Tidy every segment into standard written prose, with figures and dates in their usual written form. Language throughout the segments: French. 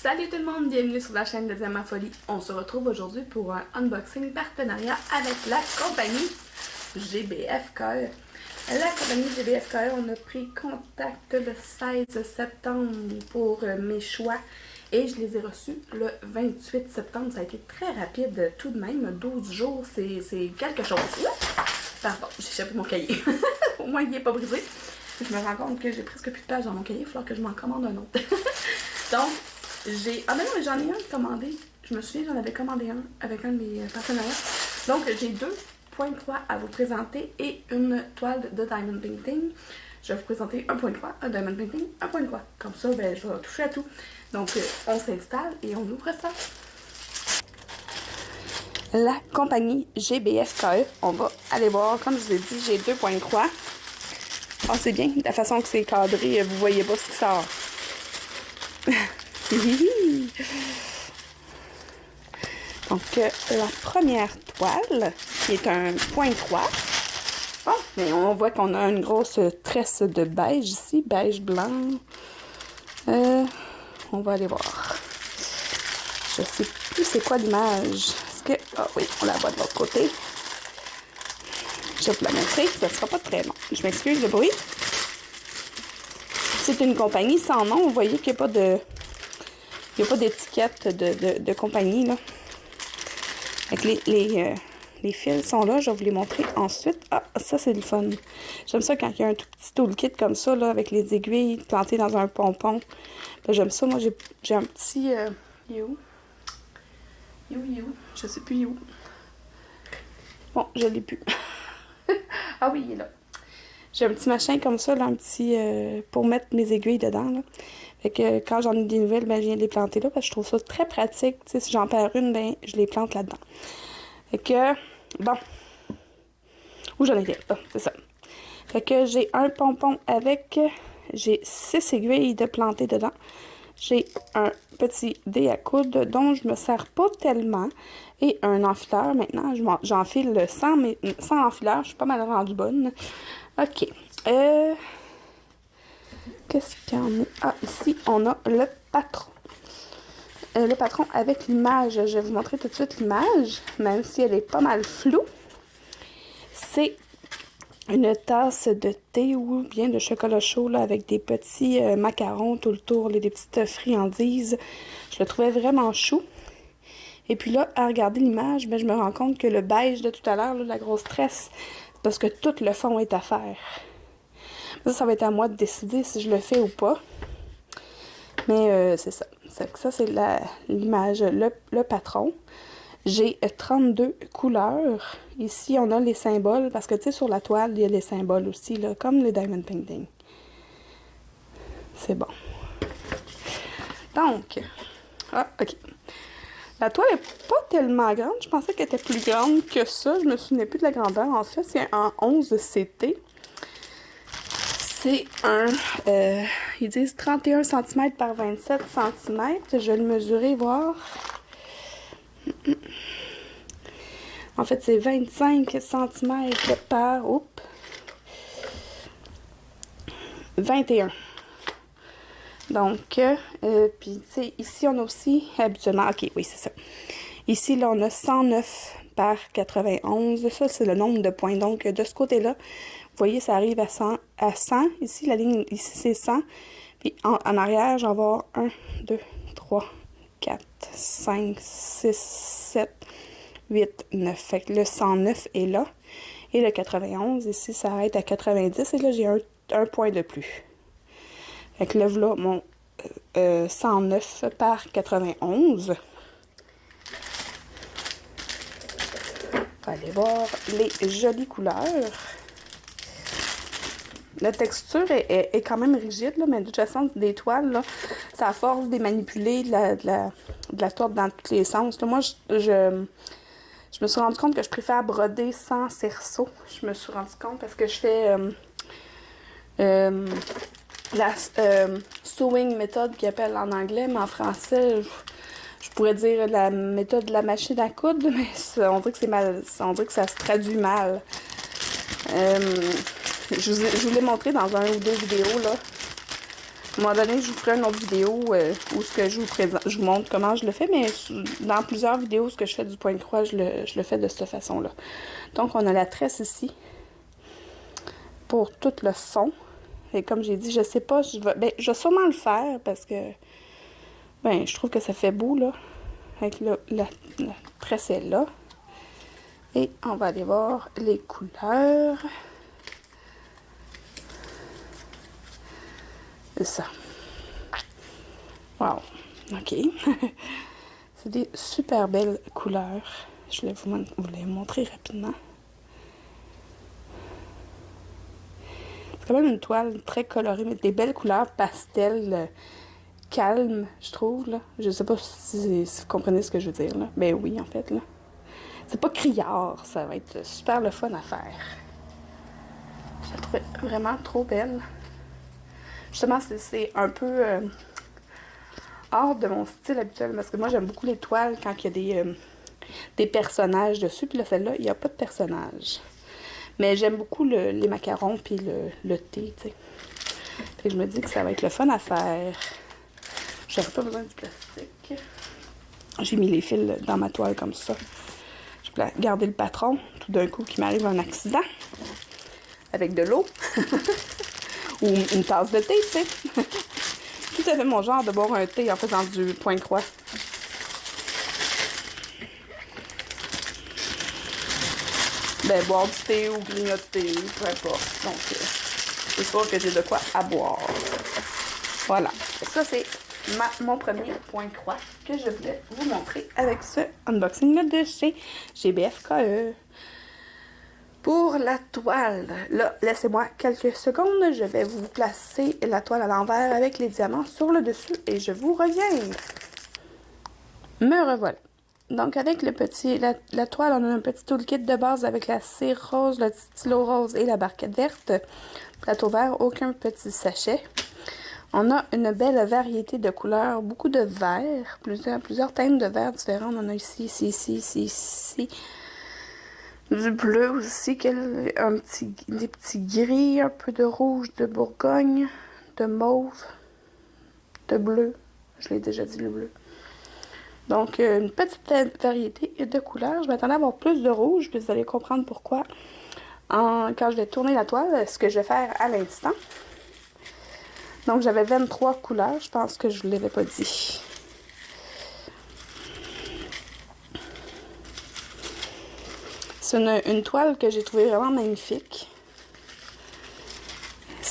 Salut tout le monde, bienvenue sur la chaîne de Diamant Folie. On se retrouve aujourd'hui pour un unboxing partenariat avec la compagnie GBFKE. La compagnie GBFKE, on a pris contact le 16 septembre pour mes choix et je les ai reçus le 28 septembre. Ça a été très rapide tout de même, 12 jours, c'est quelque chose. Pardon, j'ai échappé mon cahier. Au moins il n'est pas brisé. Je me rends compte que j'ai presque plus de pages dans mon cahier, il va falloir que je m'en commande un autre. Donc, ah ben non, mais j'en ai un commandé. Je me souviens, j'en avais commandé un avec un de mes partenariats. Donc, j'ai 2.3 à vous présenter et une toile de Diamond Painting. Je vais vous présenter 1.3, un Diamond Painting, 1.3. Comme ça, ben, je vais toucher à tout. Donc, on s'installe et on ouvre ça. La compagnie GBFKE, on va aller voir. Comme je vous ai dit, j'ai 2.3. Oh, c'est bien, de la façon que c'est cadré, vous voyez pas ce qui sort. Donc, la première toile, qui est un point 3. Oh, mais on voit qu'on a une grosse tresse de beige ici, beige blanc. On va aller voir. Je sais plus c'est quoi l'image. Est-ce que... Ah oui, on la voit de l'autre côté. Je vais vous la montrer, ça ne sera pas très long. Je m'excuse le bruit. C'est une compagnie sans nom. Vous voyez qu'il n'y a pas de... Il n'y a pas d'étiquette de compagnie, là. Avec les fils sont là. Je vais vous les montrer ensuite. Ah, ça, c'est le fun. J'aime ça quand il y a un tout petit toolkit comme ça, là, avec les aiguilles plantées dans un pompon. J'aime ça. Moi, j'ai un petit... il est où? Je sais plus où. Bon, je l'ai plus. Ah oui, il est là. J'ai un petit machin comme ça, là, un petit... pour mettre mes aiguilles dedans, là. Fait que quand j'en ai des nouvelles, ben, je viens de les planter là, parce que je trouve ça très pratique. Tu sais, si j'en perds une, ben, je les plante là-dedans. Fait que, bon. Où j'en étais? Ah, c'est ça. Fait que j'ai un pompon avec... J'ai 6 aiguilles de planter dedans. J'ai un petit dé à coudre dont je me sers pas tellement. Et un enfileur. Maintenant, j'enfile sans enfileur. Je suis pas mal rendue bonne. OK. Qu'est-ce qu'il y en a? Ah, ici, on a le patron. Le patron avec l'image. Je vais vous montrer tout de suite l'image, même si elle est pas mal floue. C'est une tasse de thé ou bien de chocolat chaud là, avec des petits macarons tout le tour, des petites friandises. Je le trouvais vraiment chou. Et puis là, à regarder l'image, ben, je me rends compte que le beige de tout à l'heure, la grosse tresse, c'est parce que tout le fond est à faire. Ça va être à moi de décider si je le fais ou pas. Mais c'est ça. Ça, c'est l'image, le patron. J'ai 32 couleurs. Ici, on a les symboles. Parce que, tu sais, sur la toile, il y a les symboles aussi, là, comme les Diamond Painting. C'est bon. Donc, ah, OK. La toile n'est pas tellement grande. Je pensais qu'elle était plus grande que ça. Je me souvenais plus de la grandeur. En fait, c'est un 11 CT. C'est un, ils disent 31 cm par 27 cm. Je vais le mesurer, voir. En fait, c'est 25 cm par 21. Donc, puis, tu sais, ici, on a aussi, habituellement, OK, oui, c'est ça. Ici, là, on a 109 par 91. Ça, c'est le nombre de points. Donc, de ce côté-là, vous voyez, ça arrive à 100. Ici, la ligne, ici, c'est 100. Puis, en arrière, j'en vais avoir 1, 2, 3, 4, 5, 6, 7, 8, 9. Fait que le 109 est là. Et le 91, ici, ça arrête à 90. Et là, j'ai un point de plus. Fait que là, voilà mon 109 par 91. On va aller voir les jolies couleurs. La texture est quand même rigide, là, mais de toute façon, des toiles, là, ça à force de les manipuler, de la toile dans tous les sens. Là, moi, je me suis rendu compte que je préfère broder sans cerceau. Je me suis rendu compte parce que je fais la sewing méthode qu'ils appellent en anglais, mais en français, je pourrais dire la méthode de la machine à coudre, mais on dirait que c'est mal, on dirait que ça se traduit mal. Je vous l'ai montré dans un ou deux vidéos, là. À un moment donné, je vous ferai une autre vidéo où ce que je vous montre comment je le fais, mais dans plusieurs vidéos, ce que je fais du point de croix, je le fais de cette façon-là. Donc, on a la tresse ici pour tout le fond. Et comme j'ai dit, je sais pas, je vais sûrement le faire parce que, je trouve que ça fait beau, là, avec la tresse est là. Et on va aller voir les couleurs. C'est ça. Wow. OK. C'est des super belles couleurs. Je vais vous les montrer rapidement. C'est quand même une toile très colorée, mais des belles couleurs pastel, calmes, je trouve, là. Je sais pas si vous comprenez ce que je veux dire, là. Ben oui, en fait, là. C'est pas criard, ça va être super le fun à faire. Je la trouvais vraiment trop belle. Justement, c'est un peu hors de mon style habituel, parce que moi, j'aime beaucoup les toiles quand il y a des personnages dessus, puis là, celle-là, il n'y a pas de personnage. Mais j'aime beaucoup les macarons, puis le thé, tu sais. Fait que je me dis que ça va être le fun à faire. J'aurais pas besoin du plastique. J'ai mis les fils dans ma toile comme ça. Je peux garder le patron, tout d'un coup, qu'il m'arrive un accident. Avec de l'eau. Ou une tasse de thé, tu sais. Tout à fait mon genre de boire un thé en faisant du point de croix. Ben, boire du thé ou grignoter, peu importe. Donc, c'est sûr que j'ai de quoi à boire. Voilà. Ça, c'est mon premier point de croix que je voulais vous montrer avec ce unboxing-là de chez GBFKE. Pour la toile, là, laissez-moi quelques secondes. Je vais vous placer la toile à l'envers avec les diamants sur le dessus et je vous reviens. Me revoilà. Donc, avec la toile, on a un petit toolkit de base avec la cire rose, le stylo rose et la barquette verte. Plateau vert, aucun petit sachet. On a une belle variété de couleurs, beaucoup de vert, plusieurs teintes de vert différents. On en a ici, ici. Du bleu aussi, des petits gris, un peu de rouge, de Bourgogne, de mauve, de bleu. Je l'ai déjà dit, le bleu. Donc, une petite variété de couleurs. Je m'attendais à avoir plus de rouge, puis vous allez comprendre pourquoi quand je vais tourner la toile, ce que je vais faire à l'instant. Donc, j'avais 23 couleurs. Je pense que je ne l'avais pas dit. C'est une toile que j'ai trouvée vraiment magnifique.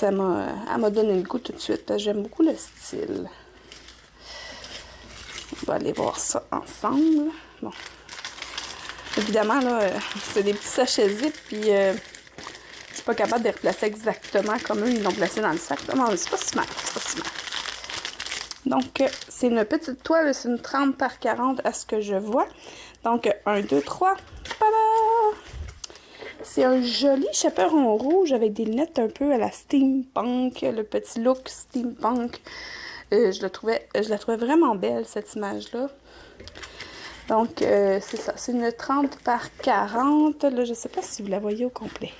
Elle m'a donné le goût tout de suite, parce que j'aime beaucoup le style. On va aller voir ça ensemble. Bon. Évidemment, là, c'est des petits sachets zip, puis je suis pas capable de les replacer exactement comme eux, ils l'ont placé dans le sac. Non, c'est pas si mal, Donc, c'est une petite toile, c'est une 30 par 40 à ce que je vois. Donc, 1, 2, 3. Tada! C'est un joli chaperon rouge avec des lunettes un peu à la steampunk, le petit look steampunk. Je la trouvais vraiment belle, cette image-là. Donc, c'est ça. C'est une 30 par 40. Là, je sais pas si vous la voyez au complet.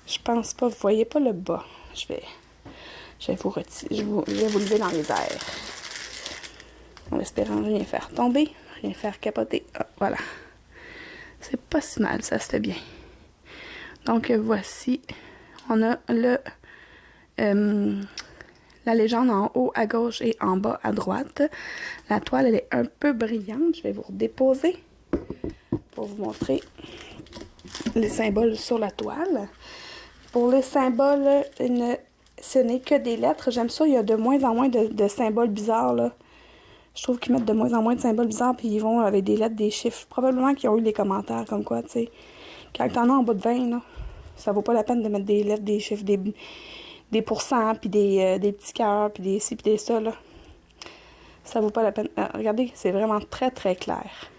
Je pense pas. Vous voyez pas le bas. Je vais vous retirer. Je vais vous lever dans les airs. En espérant rien faire tomber, rien faire capoter. Ah, voilà. C'est pas si mal, ça se fait bien. Donc, voici. On a la légende en haut à gauche et en bas à droite. La toile, elle est un peu brillante. Je vais vous redéposer pour vous montrer les symboles sur la toile. Pour les symboles, ce n'est que des lettres. J'aime ça, il y a de moins en moins de symboles bizarres, là. Je trouve qu'ils mettent de moins en moins de symboles bizarres, puis ils vont avec des lettres, des chiffres. Probablement qu'ils ont eu des commentaires comme quoi, tu sais. Quand t'en as en bas de 20, là, ça vaut pas la peine de mettre des lettres, des chiffres, des pourcents, puis des petits cœurs, puis des ci, puis des ça, là. Ça vaut pas la peine. Regardez, c'est vraiment très, très clair.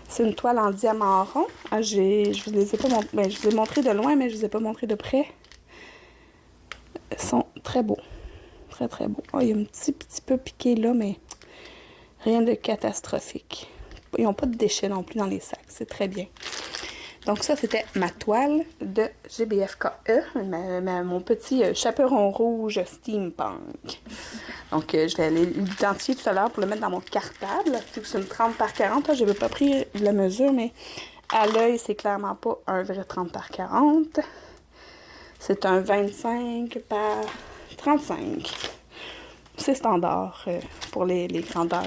C'est une toile en diamant rond. Je vous les ai pas montré. Ben, je vous ai montré de loin, mais je vous ai pas montré de près. Ils sont très beaux. Très, très beaux. Oh, il y a un petit peu piqué là, mais rien de catastrophique. Ils n'ont pas de déchets non plus dans les sacs. C'est très bien. Donc ça, c'était ma toile de GBFKE, mon petit chaperon rouge steampunk. Donc je vais aller l'identifier tout à l'heure pour le mettre dans mon cartable. Vu que c'est une 30 par 40, je n'avais pas pris la mesure, mais à l'œil, c'est clairement pas un vrai 30 par 40. C'est un 25 par 35. C'est standard pour les grandeurs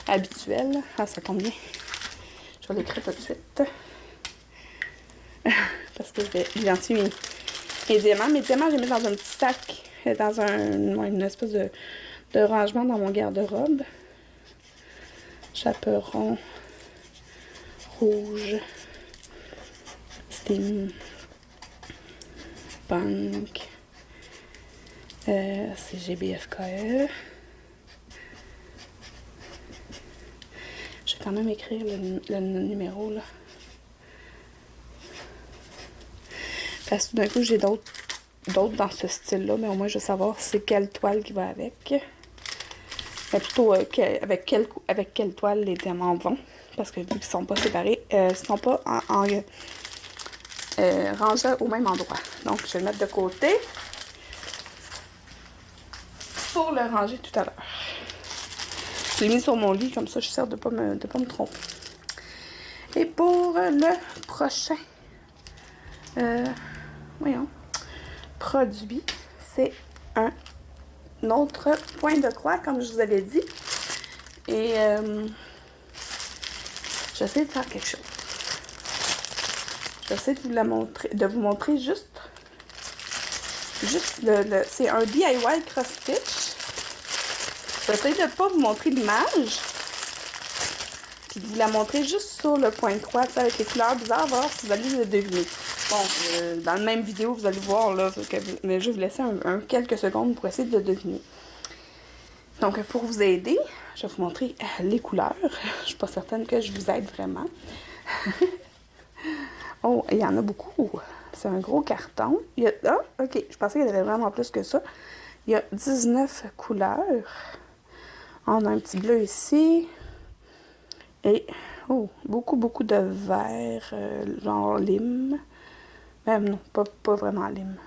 habituelles. Ah, ça tombe bien. Je vais l'écrire tout de suite. Parce que je vais identifier mes diamants. Mes diamants, je les mets dans un petit sac, dans une espèce de rangement dans mon garde-robe. Chaperon rouge, steampunk. C'est GBFKE. Je vais quand même écrire le numéro là. Parce que tout d'un coup, j'ai d'autres dans ce style-là, mais au moins, je vais savoir c'est quelle toile qui va avec. Mais plutôt avec quelle toile les diamants vont. Parce que vu qu'ils ne sont pas séparés, ils ne sont pas rangés au même endroit. Donc, je vais le mettre de côté pour le ranger tout à l'heure. Je l'ai mis sur mon lit, comme ça, je suis sûre de ne pas me tromper. Et pour le prochain... produit, c'est un autre point de croix, comme je vous avais dit. Et j'essaie de faire quelque chose. J'essaie de vous montrer juste c'est un DIY cross-stitch. J'essaie de ne pas vous montrer l'image, puis de vous la montrer juste sur le point de croix, avec les couleurs bizarres, voir si vous allez le deviner. Bon, dans la même vidéo, vous allez voir, là, mais je vais vous laisser quelques secondes pour essayer de le deviner. Donc, pour vous aider, je vais vous montrer les couleurs. Je suis pas certaine que je vous aide vraiment. Oh, il y en a beaucoup. C'est un gros carton. Ok, je pensais qu'il y en avait vraiment plus que ça. Il y a 19 couleurs. On a un petit bleu ici. Et, beaucoup de vert, genre lime. Non, pas vraiment lime.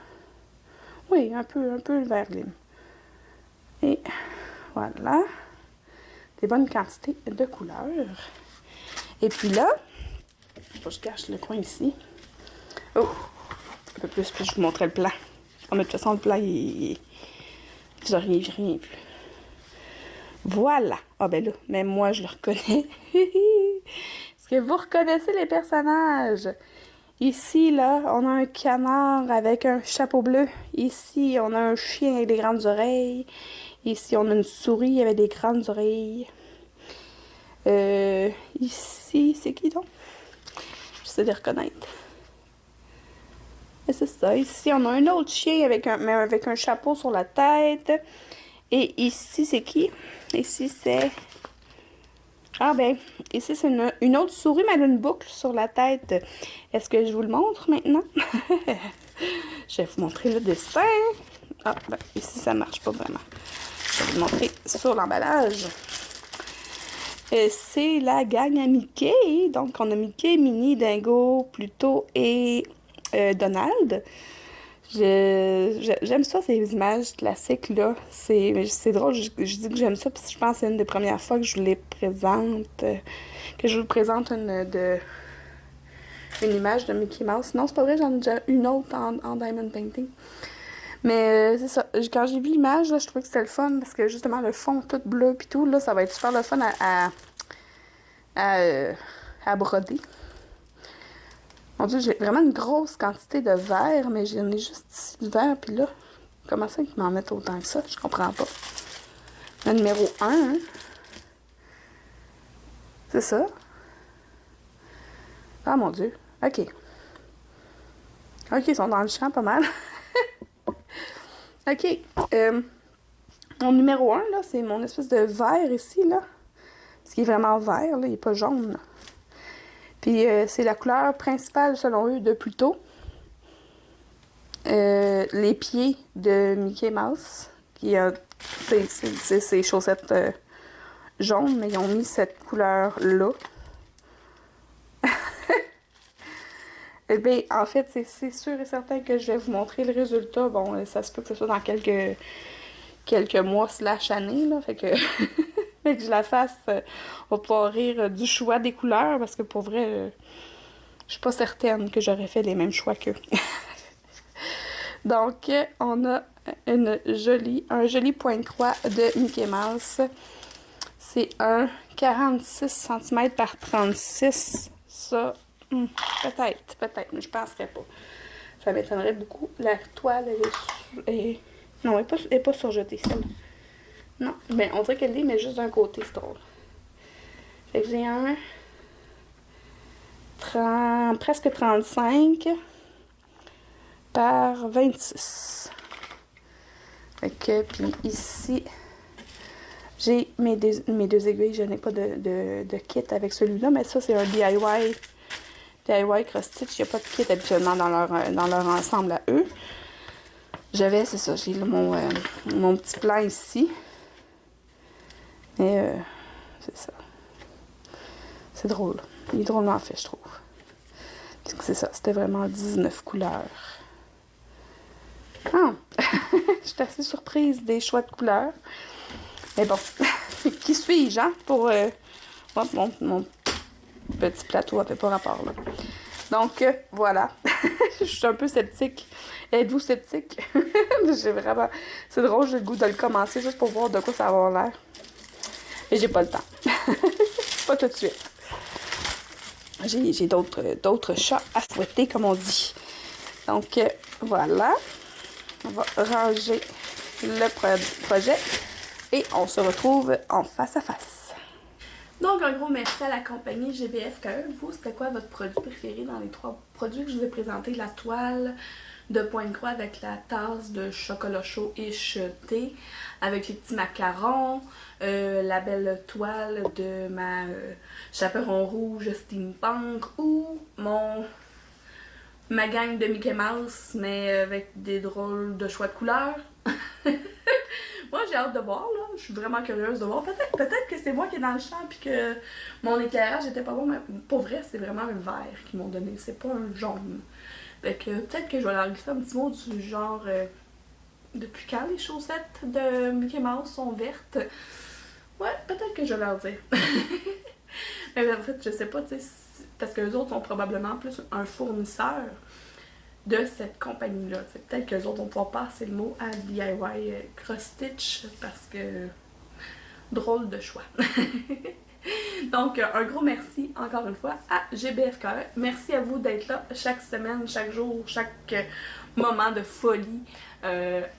Oui, un peu le vert lime. Et voilà. Des bonnes quantités de couleurs. Et puis là, je cache le coin ici. Oh, un peu plus, puis je vous montrer le plan. Oh, mais de toute façon, le plan, je rien plus. Voilà. Ah ben là, même moi, je le reconnais. Est-ce que vous reconnaissez les personnages? Ici, là, on a un canard avec un chapeau bleu. Ici, on a un chien avec des grandes oreilles. Ici, on a une souris avec des grandes oreilles. Ici, c'est qui donc? J'essaie de les reconnaître. Et c'est ça. Ici, on a un autre chien avec un chapeau sur la tête. Et ici, c'est qui? Ici, c'est... Ah ben, ici, c'est une autre souris, mais elle a une boucle sur la tête. Est-ce que je vous le montre maintenant? Je vais vous montrer le dessin. Ah, ben, ici, ça marche pas vraiment. Je vais vous le montrer sur l'emballage. C'est la gang à Mickey. Donc, on a Mickey, Minnie, Dingo, Pluto et Donald. J'aime ça, ces images classiques-là. C'est drôle, je dis que j'aime ça, parce que je pense que c'est une des premières fois que je vous les présente, que je vous présente une image de Mickey Mouse. Non, c'est pas vrai, j'en ai déjà une autre en Diamond Painting. Mais c'est ça, quand j'ai vu l'image, je trouvais que c'était le fun, parce que justement, le fond tout bleu puis tout, là, ça va être super le fun à broder. Mon Dieu, j'ai vraiment une grosse quantité de verre, mais j'en ai juste ici le verre, puis là, comment ça qu'ils m'en mettent autant que ça? Je comprends pas. Le numéro 1, hein? C'est ça? Ah, mon Dieu. OK. OK, ils sont dans le champ pas mal. OK. Mon numéro 1, là, c'est mon espèce de vert ici, là. Parce qu'il est vraiment vert, là, il n'est pas jaune, là. Puis c'est la couleur principale, selon eux, de Pluto. Les pieds de Mickey Mouse. C'est ses chaussettes jaunes, mais ils ont mis cette couleur-là. Ben, en fait, c'est sûr et certain que je vais vous montrer le résultat. Bon, ça se peut que ce soit dans quelques mois slash années, là. Fait que, fait que je la fasse. On va pouvoir rire du choix des couleurs parce que pour vrai, je suis pas certaine que j'aurais fait les mêmes choix qu'eux. Donc, on a un joli point de croix de Mickey Mouse. C'est un 46 cm par 36. Ça, peut-être, mais je penserais pas. Ça m'étonnerait beaucoup. La toile, non, elle est pas surjetée, celle-là. Non, ben, on dirait qu'elle l'est, mais juste d'un côté, c'est drôle. Fait que j'ai un presque 35 par 26. Fait que, puis ici, j'ai mes deux aiguilles. Je n'ai pas de kit avec celui-là, mais ça, c'est un DIY Cross Stitch. Il n'y a pas de kit habituellement dans leur ensemble à eux. C'est ça, j'ai mon petit plan ici. Mais c'est ça. C'est drôle. Il est drôlement fait, je trouve. C'est ça, c'était vraiment 19 couleurs. Ah! J'étais assez surprise des choix de couleurs. Mais bon, qui suis-je, hein? Pour mon petit plateau n'avait pas rapport, là. Donc, voilà. Je suis un peu sceptique. Êtes-vous sceptique? J'ai vraiment... C'est drôle, j'ai le goût de le commencer juste pour voir de quoi ça va avoir l'air. Mais j'ai pas le temps. Pas tout de suite. J'ai d'autres chats à fouetter, comme on dit. Donc, voilà. On va ranger le projet. Et on se retrouve en face à face. Donc, un gros merci à la compagnie GBF KE. Vous, c'était quoi votre produit préféré dans les 3 produits que je vous ai présentés? La toile de point de croix avec la tasse de chocolat chaud et thé, avec les petits macarons, la belle toile de ma chaperon rouge steampunk ou ma gang de Mickey Mouse, mais avec des drôles de choix de couleurs. Moi, j'ai hâte de voir, là. Je suis vraiment curieuse de voir. Peut-être que c'est moi qui est dans le champ puis que mon éclairage était pas bon, mais pour vrai, c'est vraiment un vert qu'ils m'ont donné. C'est pas un jaune. Fait que peut-être que je vais leur glisser un petit mot du genre depuis quand les chaussettes de Mickey Mouse sont vertes? Ouais, peut-être que je vais leur dire. Mais en fait, je sais pas, tu sais, parce que les autres sont probablement plus un fournisseur de cette compagnie-là. Peut-être qu'eux autres vont pouvoir passer le mot à DIY Cross Stitch parce que drôle de choix. Donc, un gros merci encore une fois à GBFK. Merci à vous d'être là chaque semaine, chaque jour, chaque moment de folie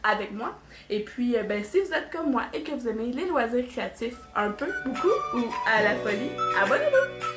avec moi. Et puis, ben, si vous êtes comme moi et que vous aimez les loisirs créatifs un peu, beaucoup ou à la folie, abonnez-vous!